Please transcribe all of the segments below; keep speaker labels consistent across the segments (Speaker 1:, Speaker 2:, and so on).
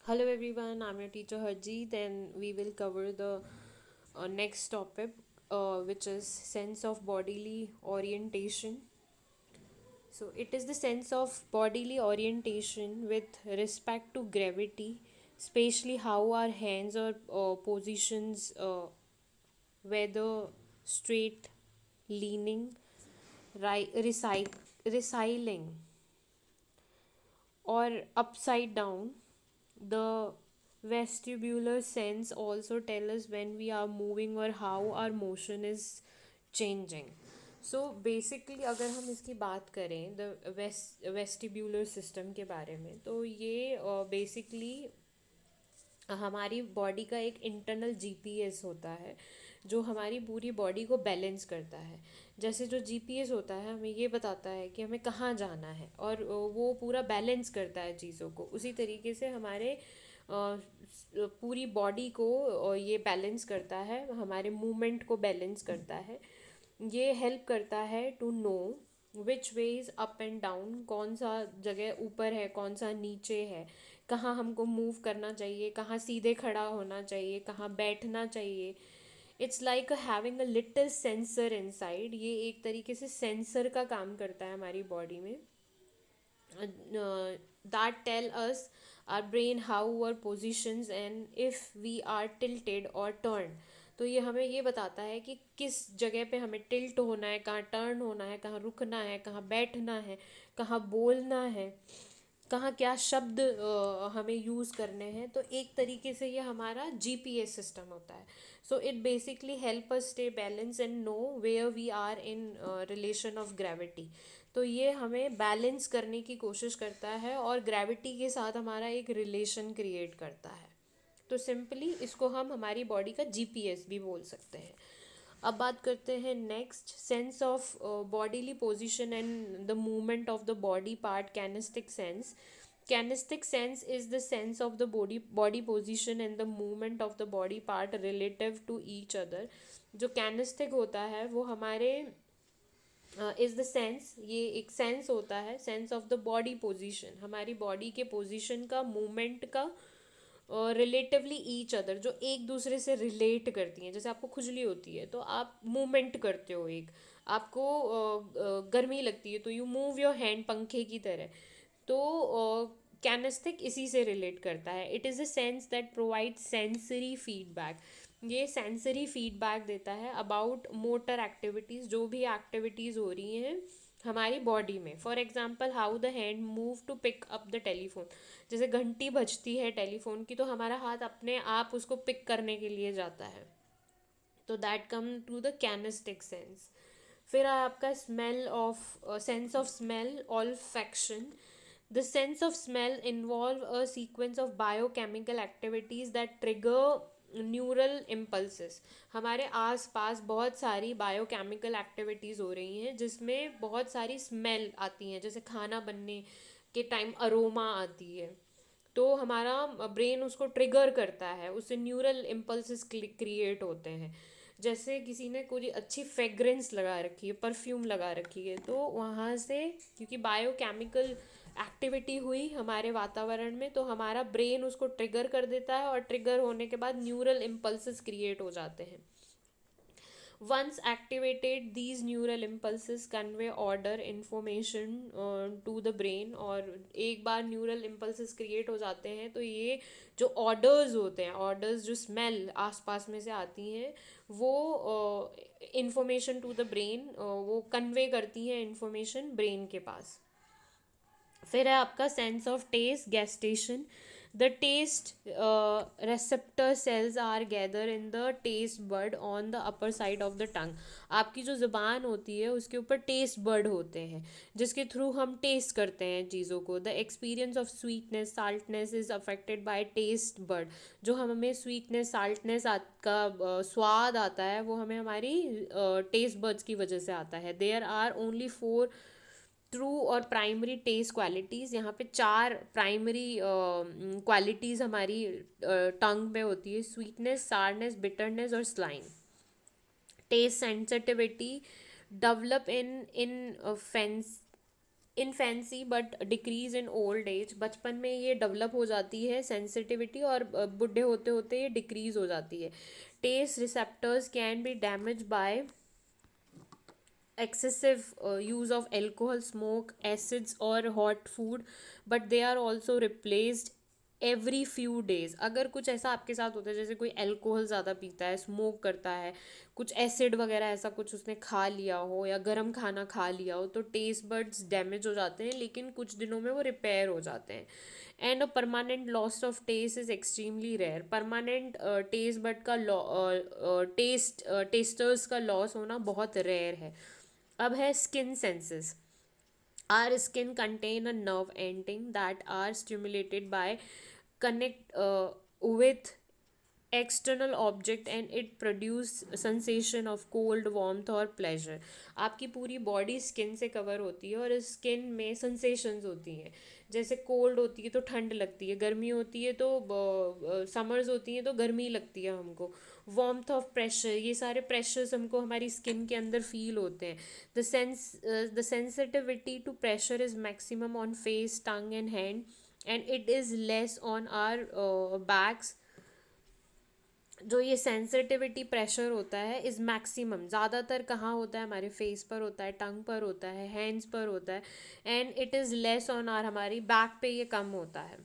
Speaker 1: Hello everyone, I'm your teacher Harjeet and we will cover the next topic, which is sense of bodily orientation. So it is the sense of bodily orientation with respect to gravity, especially how our hands or positions, whether straight, leaning, reciling, or upside down. The vestibular sense also tell us when we are moving or how our motion is changing. So basically अगर हम इसकी बात करें the vestibular system के बारे में, तो ये बेसिकली हमारी बॉडी का एक इंटरनल जीपीएस होता है जो हमारी पूरी बॉडी को बैलेंस करता है। जैसे जो जीपीएस होता है हमें ये बताता है कि हमें कहाँ जाना है और वो पूरा बैलेंस करता है चीज़ों को। उसी तरीके से हमारे पूरी बॉडी को ये बैलेंस करता है, हमारे मूवमेंट को बैलेंस करता है। ये हेल्प करता है to know which way is up and down, कौन सा जगह ऊपर है कौन सा नीचे है, कहाँ हमको मूव करना चाहिए, कहाँ सीधे खड़ा होना चाहिए, कहाँ बैठना चाहिए। It's like having a little sensor inside. ये एक तरीके से सेंसर का काम करता है हमारी बॉडी में, that tell us our brain how our positions and if we are tilted or turned। तो ये हमें ये बताता है कि किस जगह पे हमें टिल्ट होना है, कहाँ टर्न होना है, कहाँ रुकना है, कहाँ बैठना है, कहाँ बोलना है, कहाँ क्या शब्द हमें यूज़ करने हैं। तो एक तरीके से ये हमारा जीपीएस सिस्टम होता है। So it basically help us stay balance and know where we are in relation of gravity. तो ये हमें बैलेंस करने की कोशिश करता है और ग्रेविटी के साथ हमारा एक रिलेशन क्रिएट करता है। तो सिंपली इसको हम हमारी बॉडी का जीपीएस भी बोल सकते हैं। अब बात करते हैं next, sense of bodily position and the movement of the body part, kinesthetic sense. Kinesthetic sense is the sense of the body position and the movement of the body part relative to each other. जो kinesthetic होता है वो हमारे is the sense, ये एक sense होता है, sense of the body position, हमारी बॉडी के पोजीशन का, मूवमेंट का, रिलेटिवली ईच अदर, जो एक दूसरे से रिलेट करती हैं। जैसे आपको खुजली होती है तो आप मूवमेंट करते हो, एक आपको गर्मी लगती है तो यू मूव योर हैंड पंखे की तरह। तो कैनेस्टिक इसी से रिलेट करता है। It is a sense that provide sensory feedback. ये सेंसरी फीडबैक देता है अबाउट मोटर एक्टिविटीज़, जो भी एक्टिविटीज़ हो रही हैं हमारी बॉडी में। For example how the hand move to pick up the telephone. जैसे घंटी बजती है टेलीफोन की तो हमारा हाथ अपने आप उसको पिक करने के लिए जाता है। तो that come to the kinesthetic sense. फिर आपका smell of sense of smell, olfaction. The sense of smell involve a sequence of biochemical activities that trigger neural impulses. हमारे आस पास बहुत सारी बायोकेमिकल एक्टिविटीज़ हो रही हैं जिसमें बहुत सारी स्मेल आती हैं। जैसे खाना बनने के टाइम अरोमा आती है तो हमारा ब्रेन उसको ट्रिगर करता है, उससे न्यूरल इम्पल्सेस क्रिएट होते हैं। जैसे किसी ने कोई अच्छी फ्रेग्रेंस लगा रखी है, परफ्यूम लगा रखी है, तो वहाँ से क्योंकि बायोकेमिकल एक्टिविटी हुई हमारे वातावरण में तो हमारा ब्रेन उसको ट्रिगर कर देता है और ट्रिगर होने के बाद न्यूरल इम्पल्सेस क्रिएट हो जाते हैं। Once activated, these neural impulses convey order information to the brain। और एक बार न्यूरल इम्पल्सेस क्रिएट हो जाते हैं तो ये जो ऑर्डर्स होते हैं, ऑर्डर्स जो स्मेल आसपास में से आती हैं वो इंफॉर्मेशन टू द ब्रेन, वो कन्वे करती हैं इंफॉर्मेशन ब्रेन के पास। फिर है आपका sense of taste, gustation. The taste receptor cells are gather in the taste bird on the upper side of the tongue. आपकी जो ज़ुबान होती है उसके ऊपर टेस्ट बर्ड होते हैं जिसके थ्रू हम टेस्ट करते हैं चीज़ों को। The experience of sweetness, saltness is affected by taste bird. जो हमें स्वीटनेस, साल्टनेस का स्वाद आता है वो हमें हमारी टेस्ट बर्ड्स की वजह से आता है। देयर आर ओनली 4 ट्रू और प्राइमरी टेस्ट क्वालिटीज़। यहाँ पे 4 प्राइमरी क्वालिटीज़ हमारी टंग में होती है: स्वीटनेस, सारनेस, बिटरनेस और slime. Taste sensitivity develop in infancy but decrease in old age, बचपन में ये डेवलप हो जाती है सेंसिटिविटी, और बूढ़े होते होते ये डिक्रीज हो जाती है. Taste receptors can be damage by excessive use of alcohol, smoke, acids or hot food, but they are also replaced every few days. अगर कुछ ऐसा आपके साथ होता है, जैसे कोई अल्कोहल ज़्यादा पीता है, स्मोक करता है, कुछ एसिड वगैरह ऐसा कुछ उसने खा लिया हो या गर्म खाना खा लिया हो, तो टेस्ट बड्स डैमेज हो जाते हैं, लेकिन कुछ दिनों में वो रिपेयर हो जाते हैं. And a permanent loss of taste is extremely rare. Permanent taste bud का टेस्टर्स का लॉस होना बहुत रेयर है. अब है skin senses. Our skin contain a nerve ending that are stimulated by connect with external object and it produce sensation of cold, warmth और pleasure. आपकी पूरी बॉडी स्किन से कवर होती है और इस स्किन में सेंसेशंस होती हैं. जैसे कोल्ड होती है तो ठंड लगती है, गर्मी होती है तो समर्स होती हैं तो गर्मी लगती है हमको. वार्मथ ऑफ प्रेशर, ये सारे प्रेशर्स हमको हमारी स्किन के अंदर फील होते हैं. The sensitivity to pressure is maximum on face, tongue and hand, and it is less on our backs. जो ये सेंसिटिविटी प्रेशर होता है इज़ मैक्सिमम, ज़्यादातर कहाँ होता है, हमारे फेस पर होता है, टंग पर होता है, हैंड्स पर होता है. And it is less on our, हमारी बैक पे ये कम होता है.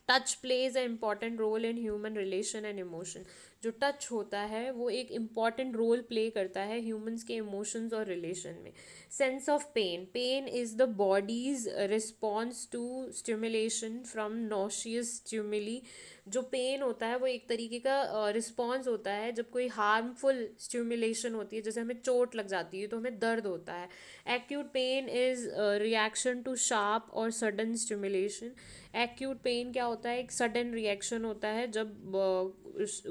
Speaker 1: Touch plays a important role in human relation and emotion. जो टच होता है वो एक इम्पॉर्टेंट रोल प्ले करता है ह्यूमंस के इमोशंस और रिलेशन में. Sense of pain. Pain is the body's response to stimulation from noxious stimuli. जो पेन होता है वो एक तरीके का रिस्पॉन्स होता है जब कोई हार्मफुल स्टिमुलेशन होती है, जैसे हमें चोट लग जाती है तो हमें दर्द होता है. Acute pain is reaction to sharp और सडन स्टिमुलेशन. एक्यूट पेन क्या होता है, एक सडन रिएक्शन होता है जब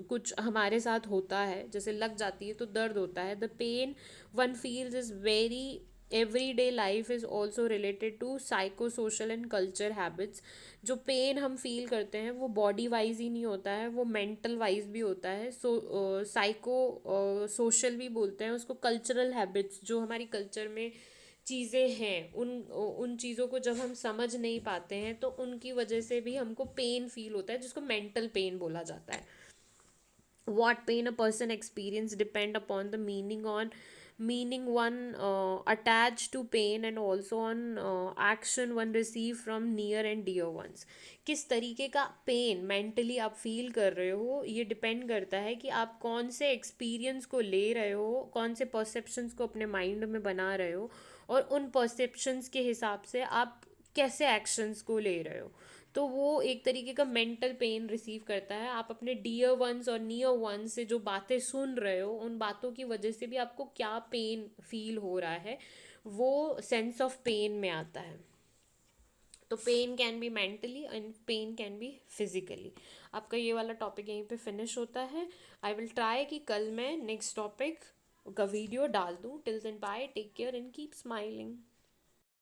Speaker 1: कुछ हमारे साथ होता है, जैसे लग जाती है तो दर्द होता है. The pain one feels is very everyday life is also related to psycho social and culture habits. जो पेन हम फील करते हैं वो बॉडी वाइज ही नहीं होता है, वो मेंटल वाइज भी होता है. साइको सोशल भी बोलते हैं उसको. कल्चरल हैबिट्स, जो हमारी कल्चर में चीज़ें हैं, उन चीज़ों को जब हम समझ नहीं पाते हैं तो उनकी वजह से भी हमको पेन फील होता है, जिसको मेंटल पेन बोला जाता है. What pain a person experience depend upon the meaning one attached to pain and also on action one receive from near and dear ones. किस तरीके का पेन मेंटली आप फील कर रहे हो ये डिपेंड करता है कि आप कौन से एक्सपीरियंस को ले रहे हो, कौन से परसेप्शंस को अपने माइंड में बना रहे हो, और उन परसेप्शंस के हिसाब से आप कैसे एक्शंस को ले रहे हो. तो वो एक तरीके का मेंटल पेन रिसीव करता है. आप अपने डियर वंस और नियर वंस से जो बातें सुन रहे हो उन बातों की वजह से भी आपको क्या पेन फील हो रहा है वो सेंस ऑफ पेन में आता है. तो pain can be mentally and pain can be physically. आपका ये वाला टॉपिक यहीं पे फिनिश होता है. आई विल ट्राई कि कल मैं नेक्स्ट टॉपिक का वीडियो डाल दूँ. Till then bye, take care and keep smiling.